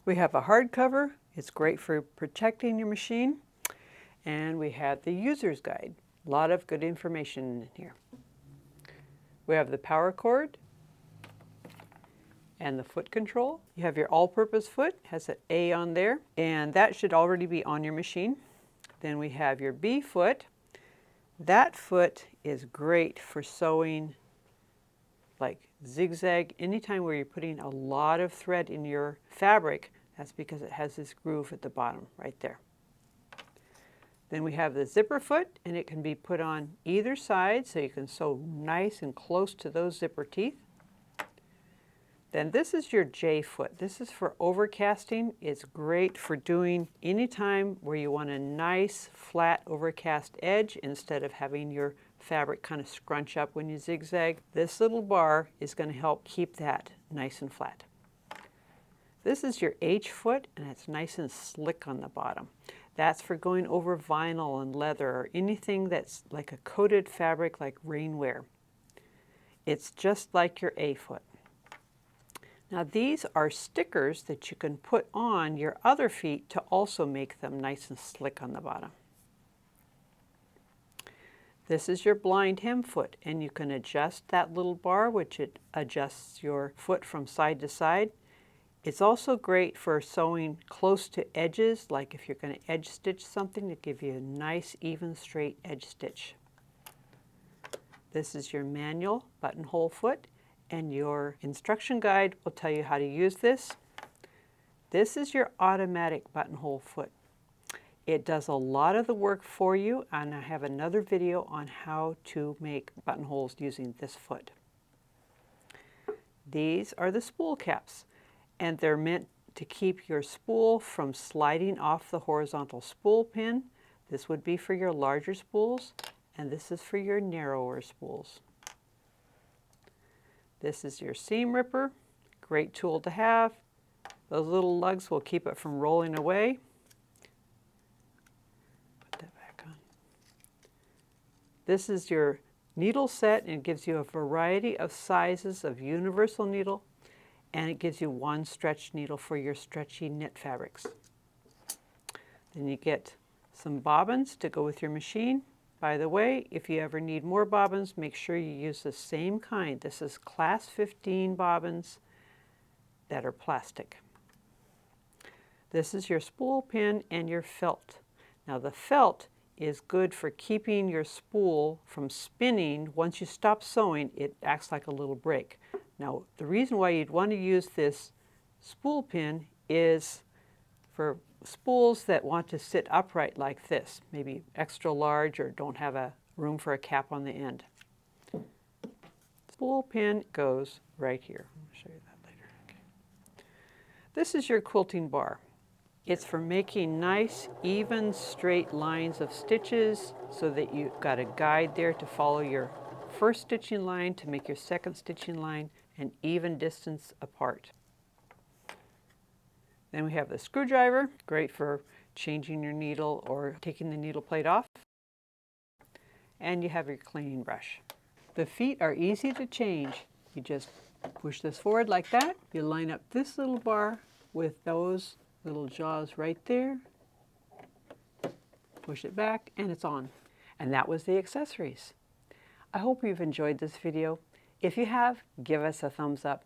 We have a hardcover. It's great for protecting your machine. And we have the user's guide. A lot of good information in here. We have the power cord and the foot control. You have your all-purpose foot, has an A on there, and that should already be on your machine. Then we have your B foot. That foot is great for sewing like zigzag. Anytime where you're putting a lot of thread in your fabric, that's because it has this groove at the bottom right there. Then we have the zipper foot, and it can be put on either side so you can sew nice and close to those zipper teeth. Then this is your J foot. This is for overcasting. It's great for doing anytime where you want a nice flat overcast edge instead of having your fabric kind of scrunch up when you zigzag. This little bar is going to help keep that nice and flat. This is your H foot, and it's nice and slick on the bottom. That's for going over vinyl and leather or anything that's like a coated fabric like rainwear. It's just like your A foot. Now these are stickers that you can put on your other feet to also make them nice and slick on the bottom. This is your blind hem foot, and you can adjust that little bar, which it adjusts your foot from side to side. It's also great for sewing close to edges, like if you're going to edge stitch something to give you a nice even straight edge stitch. This is your manual buttonhole foot, and your instruction guide will tell you how to use this. This is your automatic buttonhole foot. It does a lot of the work for you, and I have another video on how to make buttonholes using this foot. These are the spool caps, and they're meant to keep your spool from sliding off the horizontal spool pin. This would be for your larger spools, and this is for your narrower spools. This is your seam ripper, great tool to have. Those little lugs will keep it from rolling away. Put that back on. This is your needle set, and it gives you a variety of sizes of universal needle, and it gives you one stretch needle for your stretchy knit fabrics. Then you get some bobbins to go with your machine. By the way, if you ever need more bobbins, make sure you use the same kind. This is class 15 bobbins that are plastic. This is your spool pin and your felt. Now the felt is good for keeping your spool from spinning. Once you stop sewing, it acts like a little brake. Now the reason why you'd want to use this spool pin is for spools that want to sit upright like this, maybe extra large or don't have a room for a cap on the end. Spool pin goes right here. I'll show you that later. Okay. This is your quilting bar. It's for making nice, even, straight lines of stitches so that you've got a guide there to follow your first stitching line to make your second stitching line an even distance apart. Then we have the screwdriver, great for changing your needle or taking the needle plate off. And you have your cleaning brush. The feet are easy to change. You just push this forward like that. You line up this little bar with those little jaws right there. Push it back and it's on. And that was the accessories. I hope you've enjoyed this video. If you have, give us a thumbs up.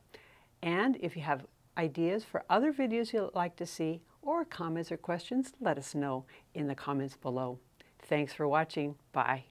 And if you have ideas for other videos you'd like to see, or comments or questions, let us know in the comments below. Thanks for watching. Bye.